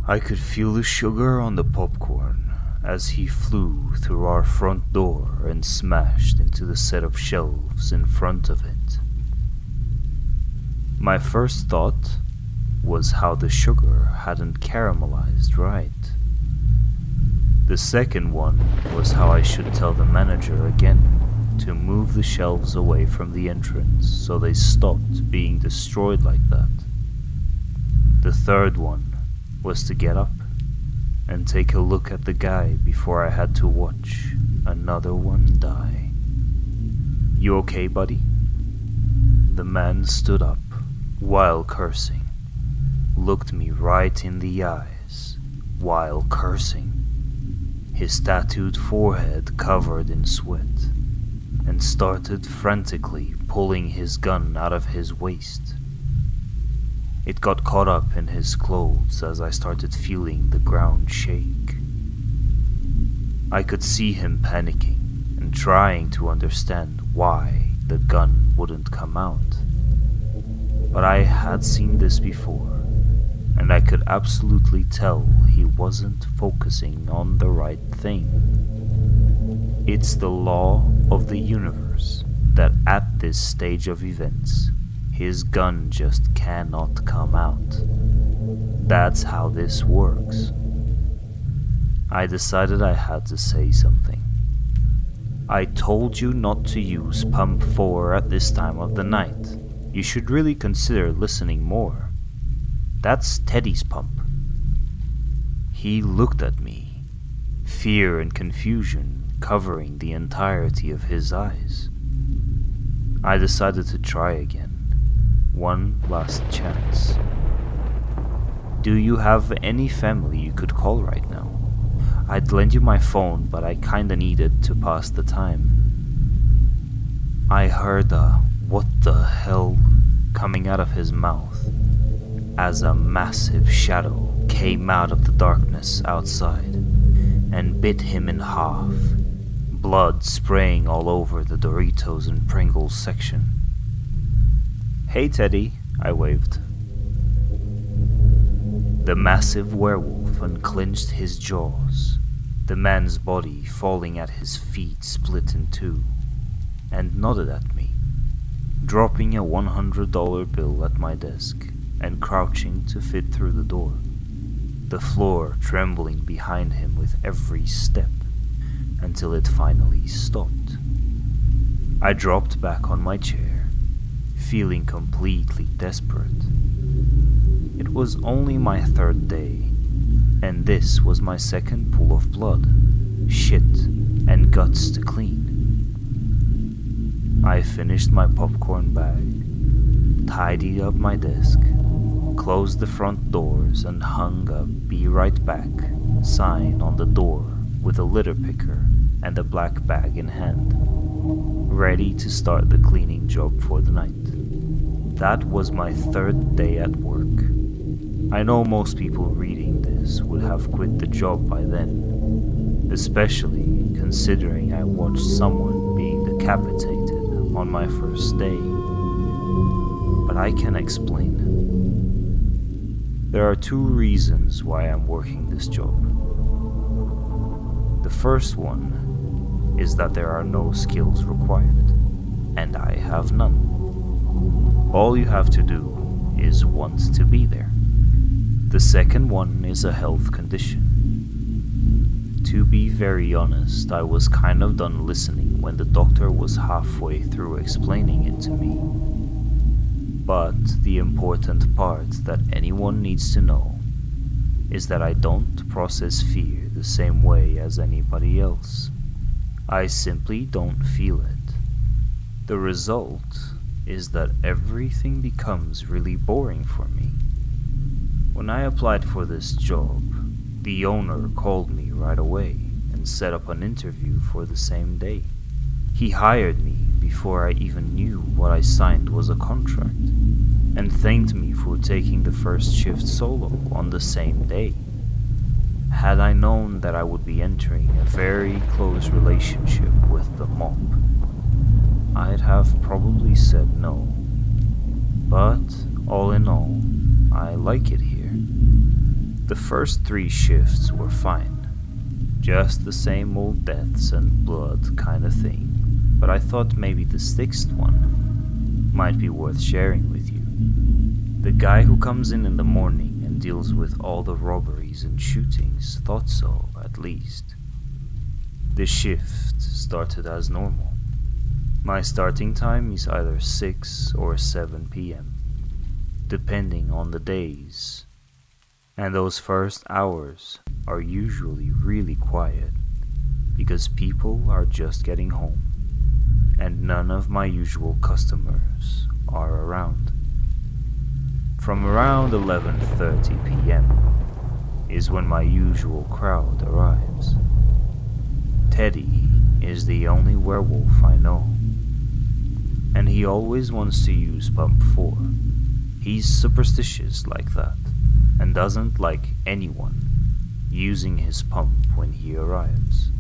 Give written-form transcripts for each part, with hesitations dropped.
I could feel the sugar on the popcorn as he flew through our front door and smashed into the set of shelves in front of it. My first thought was how the sugar hadn't caramelized right. The second one was how I should tell the manager again to move the shelves away from the entrance so they stopped being destroyed like that. The third one was to get up and take a look at the guy before I had to watch another one die. "You okay, buddy?" The man stood up while cursing, looked me right in the eyes while cursing, his tattooed forehead covered in sweat, and started frantically pulling his gun out of his waist. It got caught up in his clothes as I started feeling the ground shake. I could see him panicking and trying to understand why the gun wouldn't come out. But I had seen this before, and I could absolutely tell he wasn't focusing on the right thing. It's the law of the universe that at this stage of events, his gun just cannot come out. That's how this works. I decided I had to say something. "I told you not to use pump 4 at this time of the night. You should really consider listening more. That's Teddy's pump." He looked at me, fear and confusion covering the entirety of his eyes. I decided to try again. One last chance. "Do you have any family you could call right now? I'd lend you my phone, but I kinda need it to pass the time." I heard a "what the hell" coming out of his mouth as a massive shadow came out of the darkness outside and bit him in half, blood spraying all over the Doritos and Pringles section. "Hey Teddy," I waved. The massive werewolf unclenched his jaws, the man's body falling at his feet split in two, and nodded at me, dropping a $100 bill at my desk and crouching to fit through the door, the floor trembling behind him with every step until it finally stopped. I dropped back on my chair, feeling completely desperate. It was only my third day, and this was my second pool of blood, shit, and guts to clean. I finished my popcorn bag, tidied up my desk, closed the front doors, and hung a "Be Right Back" sign on the door with a litter picker and a black bag in hand, ready to start the cleaning job for the night. That was my third day at work. I know most people reading this would have quit the job by then, especially considering I watched someone being decapitated on my first day. But I can explain. There are two reasons why I'm working this job. The first one is that there are no skills required, and I have none. All you have to do is want to be there. The second one is a health condition. To be very honest, I was kind of done listening when the doctor was halfway through explaining it to me. But the important part that anyone needs to know is that I don't process fear the same way as anybody else. I simply don't feel it. The result is that everything becomes really boring for me. When I applied for this job, the owner called me right away and set up an interview for the same day. He hired me before I even knew what I signed was a contract, and thanked me for taking the first shift solo on the same day. Had I known that I would be entering a very close relationship with the mop, I'd have probably said no. But all in all, I like it here. The first 3 shifts were fine, just the same old deaths and blood kind of thing, but I thought maybe the 6th one might be worth sharing with you. The guy who comes in the morning and deals with all the robberies and shootings thought so, at least. The shift started as normal. My starting time is either 6 or 7 p.m., depending on the days, and those first hours are usually really quiet because people are just getting home and none of my usual customers are around. From around 11:30 p.m. is when my usual crowd arrives. Teddy is the only werewolf I know, and he always wants to use pump 4. He's superstitious like that, and doesn't like anyone using his pump when he arrives.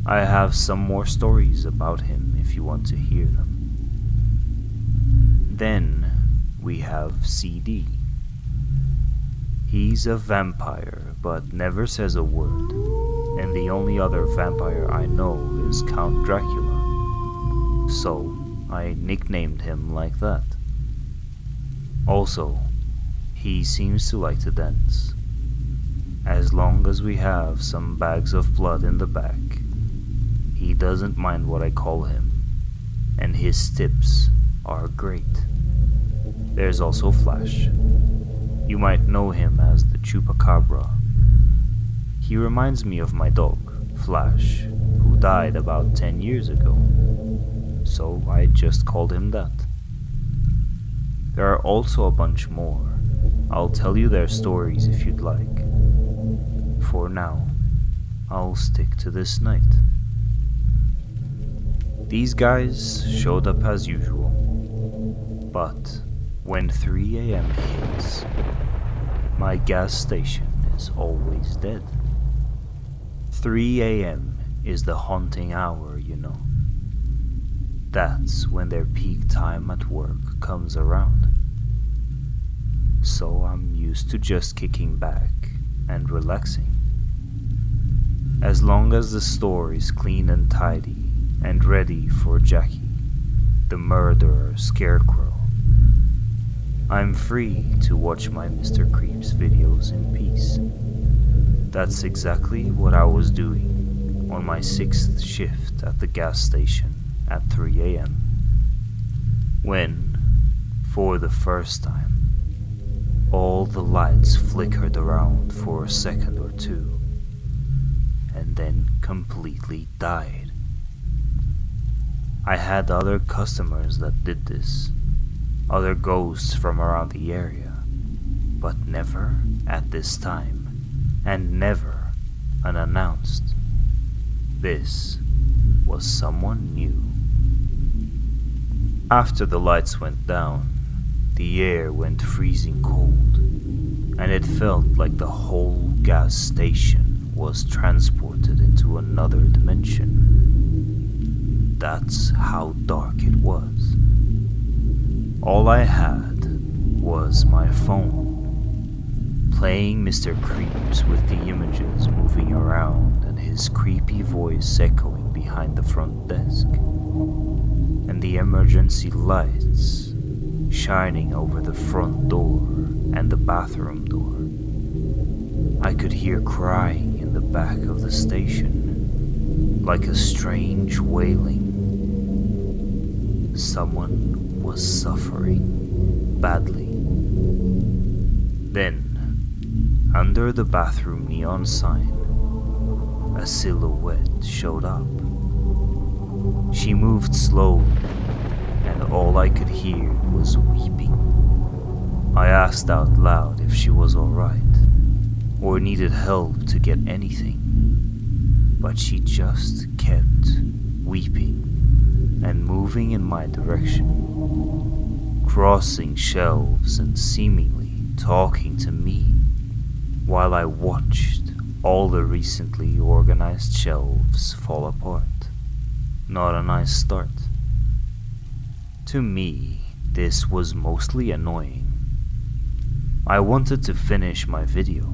I have some more stories about him if you want to hear them. Then we have CD. He's a vampire, but never says a word, and the only other vampire I know is Count Dracula, so I nicknamed him like that. Also, he seems to like to dance. As long as we have some bags of blood in the back, he doesn't mind what I call him, and his tips are great. There's also Flash. You might know him as the Chupacabra. He reminds me of my dog, Flash, who died about 10 years ago, so I just called him that. There are also a bunch more. I'll tell you their stories if you'd like. For now, I'll stick to this night. These guys showed up as usual, but when 3 a.m. hits, my gas station is always dead. 3 a.m. is the haunting hour, you know. That's when their peak time at work comes around. So I'm used to just kicking back and relaxing. As long as the store is clean and tidy and ready for Jackie, the murderer scarecrow, I'm free to watch my Mr. Creeps videos in peace. That's exactly what I was doing on my 6th shift at the gas station at 3 a.m. when, for the first time, all the lights flickered around for a second or two, and then completely died. I had other customers that did this, other ghosts from around the area, but never at this time, and never unannounced. This was someone new. After the lights went down, the air went freezing cold, and it felt like the whole gas station was transported into another dimension. That's how dark it was. All I had was my phone, playing Mr. Creeps with the images moving around and his creepy voice echoing behind the front desk, and the emergency lights shining over the front door and the bathroom door. I could hear crying in the back of the station, like a strange wailing. Someone was suffering badly. Then, under the bathroom neon sign, a silhouette showed up. She moved slowly, and all I could hear was weeping. I asked out loud if she was alright, or needed help to get anything, but she just kept weeping and moving in my direction, crossing shelves and seemingly talking to me, while I watched all the recently organized shelves fall apart. Not a nice start. To me, this was mostly annoying. I wanted to finish my video.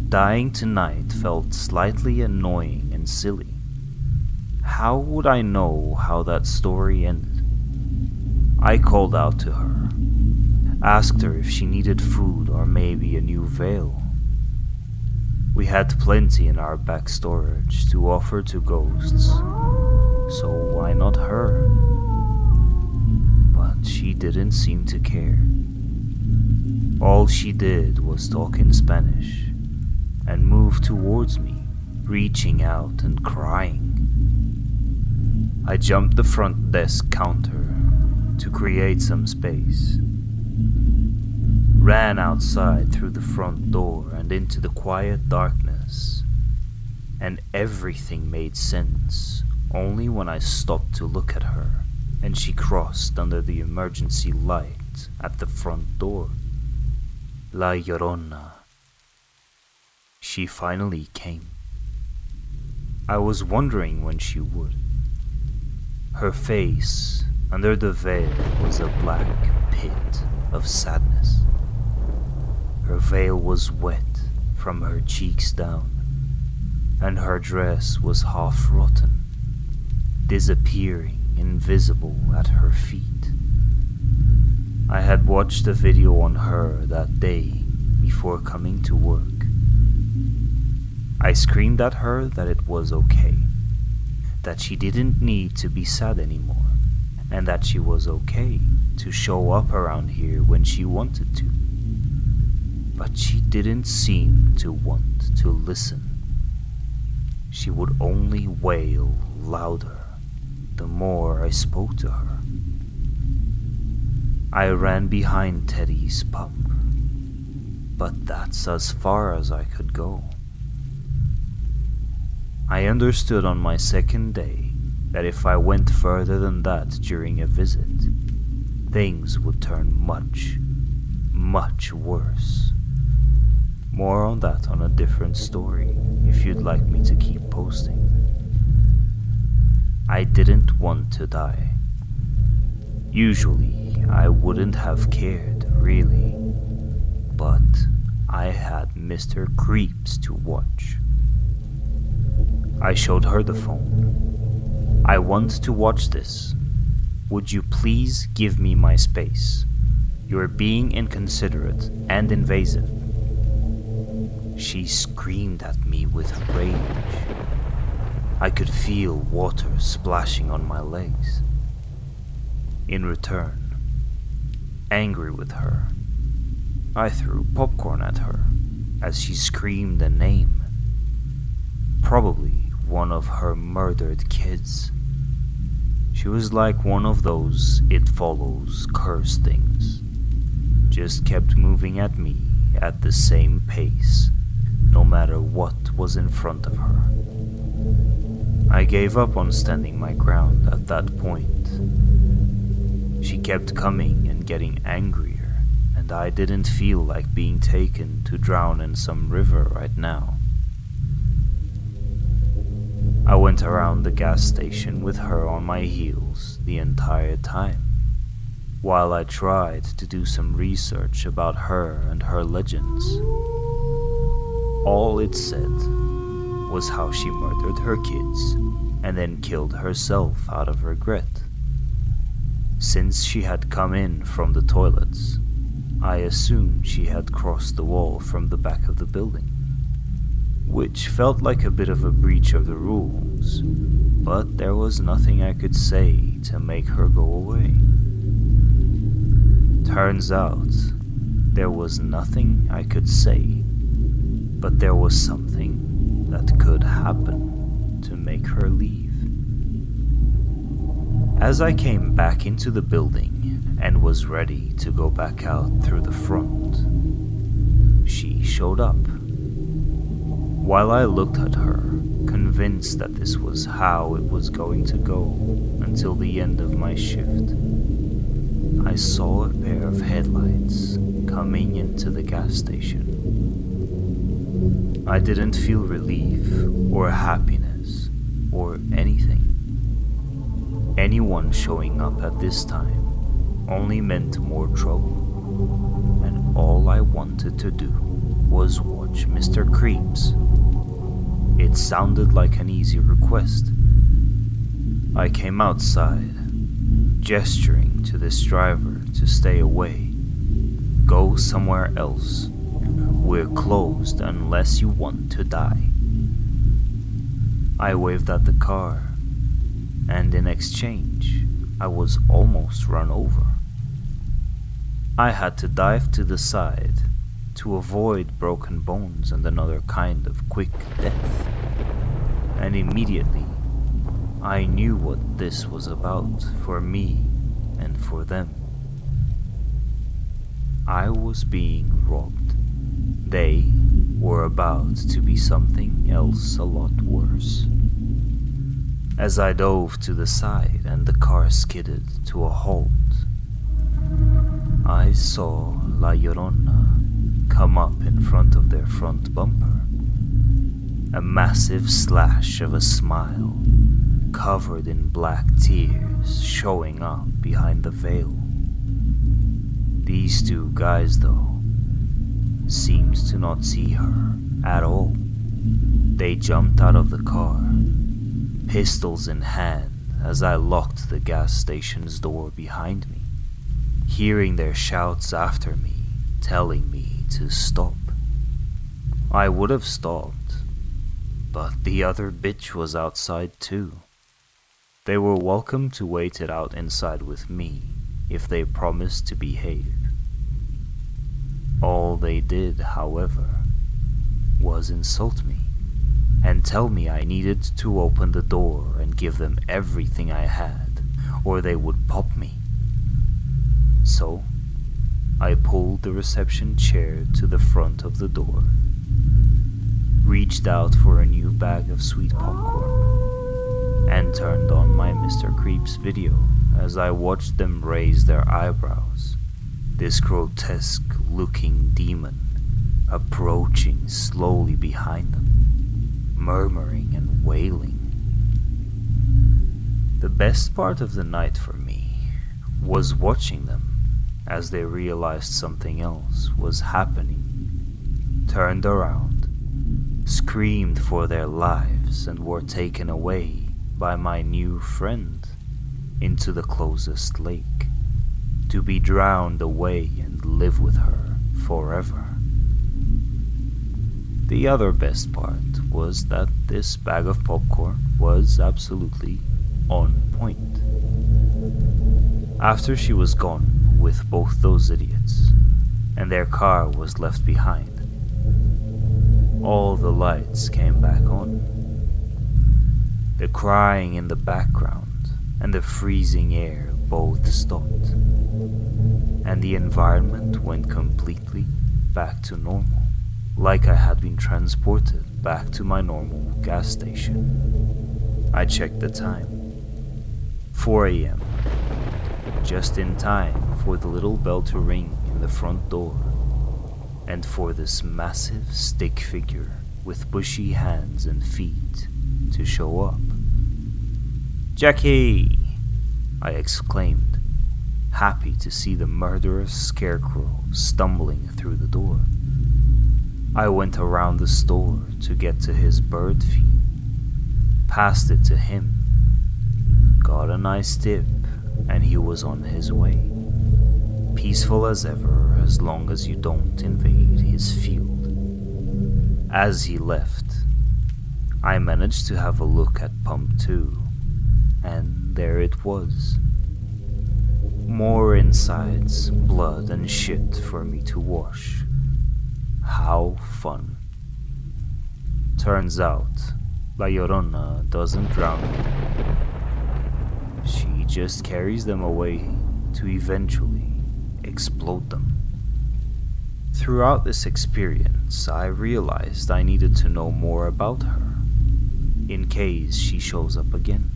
Dying tonight felt slightly annoying and silly. How would I know how that story ended? I called out to her, asked her if she needed food or maybe a new veil. We had plenty in our back storage to offer to ghosts, so why not her? But she didn't seem to care. All she did was talk in Spanish and move towards me, reaching out and crying. I jumped the front desk counter to create some space, ran outside through the front door and into the quiet darkness, and everything made sense only when I stopped to look at her and she crossed under the emergency light at the front door. La Llorona. She finally came. I was wondering when she would. Her face under the veil was a black pit of sadness. Her veil was wet from her cheeks down, and her dress was half rotten, disappearing invisible at her feet. I had watched a video on her that day before coming to work. I screamed at her that it was okay, that she didn't need to be sad anymore, and that she was okay to show up around here when she wanted to. But she didn't seem to want to listen. She would only wail louder the more I spoke to her. I ran behind Teddy's pump, but that's as far as I could go. I understood on my second day that if I went further than that during a visit, things would turn much, much worse. More on that on a different story if you'd like me to keep posting. I didn't want to die. Usually, I wouldn't have cared, really, but I had Mr. Creeps to watch. I showed her the phone. I want to watch this. Would you please give me my space? You're being inconsiderate and invasive. She screamed at me with rage. I could feel water splashing on my legs. In return, angry with her, I threw popcorn at her as she screamed a name. Probably one of her murdered kids. She was like one of those It Follows curse things. Just kept moving at me at the same pace, no matter what was in front of her. I gave up on standing my ground at that point. She kept coming and getting angrier, and I didn't feel like being taken to drown in some river right now. I went around the gas station with her on my heels the entire time, while I tried to do some research about her and her legends. All it said was how she murdered her kids and then killed herself out of regret. Since she had come in from the toilets, I assumed she had crossed the wall from the back of the building, which felt like a bit of a breach of the rules, but there was nothing I could say to make her go away. Turns out, there was nothing I could say, but there was something that could happen to make her leave. As I came back into the building and was ready to go back out through the front, she showed up. While I looked at her, convinced that this was how it was going to go until the end of my shift, I saw a pair of headlights coming into the gas station. I didn't feel relief or happiness or anything. Anyone showing up at this time only meant more trouble, and all I wanted wanted to do was watch Mr. Creeps. It sounded like an easy request. I came outside, gesturing to this driver to stay away. Go somewhere else. We're closed unless you want to die. I waved at the car, and in exchange, I was almost run over. I had to dive to the side to avoid broken bones and another kind of quick death. And immediately, I knew what this was about for me and for them. I was being robbed. They were about to be something else a lot worse. As I dove to the side and the car skidded to a halt, I saw La Llorona come up in front of their front bumper. A massive slash of a smile, covered in black tears, showing up behind the veil. These two guys, though, seemed to not see her at all. They jumped out of the car, pistols in hand, as I locked the gas station's door behind me, hearing their shouts after me, telling me to stop. I would have stopped, but the other bitch was outside too. They were welcome to wait it out inside with me if they promised to behave. All they did, however, was insult me and tell me I needed to open the door and give them everything I had, or they would pop me. So, I pulled the reception chair to the front of the door, reached out for a new bag of sweet popcorn, and turned on my Mr. Creeps video as I watched them raise their eyebrows. This grotesque-looking demon approaching slowly behind them, murmuring and wailing. The best part of the night for me was watching them as they realized something else was happening, turned around, screamed for their lives, and were taken away by my new friend into the closest lake, to be drowned away and live with her forever. The other best part was that this bag of popcorn was absolutely on point. After she was gone with both those idiots, and their car was left behind, all the lights came back on. The crying in the background and the freezing air both stopped, and the environment went completely back to normal, like I had been transported back to my normal gas station. I checked the time. 4 a.m. Just in time for the little bell to ring in the front door, and for this massive stick figure with bushy hands and feet to show up. "Jackie!" I exclaimed, happy to see the murderous scarecrow stumbling through the door. I went around the store to get to his bird feed, passed it to him, got a nice tip, and he was on his way. Peaceful as ever, as long as you don't invade his field. As he left, I managed to have a look at Pump 2, and there it was. More insides, blood, and shit for me to wash. How fun. Turns out, La Llorona doesn't drown them. She just carries them away to eventually explode them. Throughout this experience, I realized I needed to know more about her, in case she shows up again.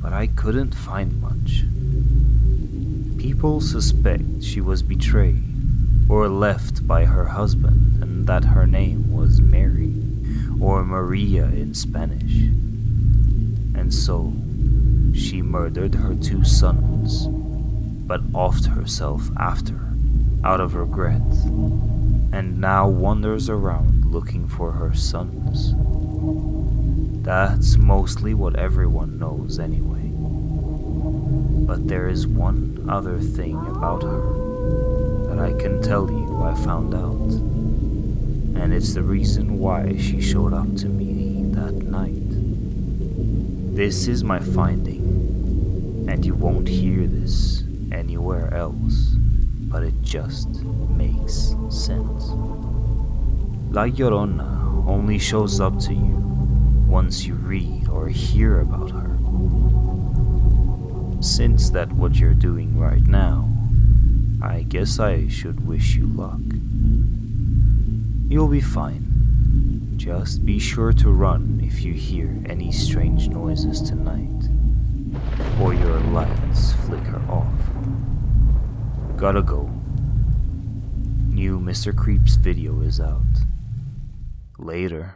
But I couldn't find much. People suspect she was betrayed or left by her husband, and that her name was Mary, or Maria in Spanish. And so, she murdered her 2 sons, but offed herself after, out of regret. and now wanders around looking for her sons. That's mostly what everyone knows anyway. But there is one other thing about her that I can tell you I found out, and it's the reason why she showed up to me that night. This is my finding, and you won't hear this anywhere else, but it just makes sense. La Llorona only shows up to you once you read or hear about her. Since that's what you're doing right now, I guess I should wish you luck. You'll be fine. Just be sure to run if you hear any strange noises tonight, or your lights flicker off. Gotta go. New Mr. Creeps video is out. Later.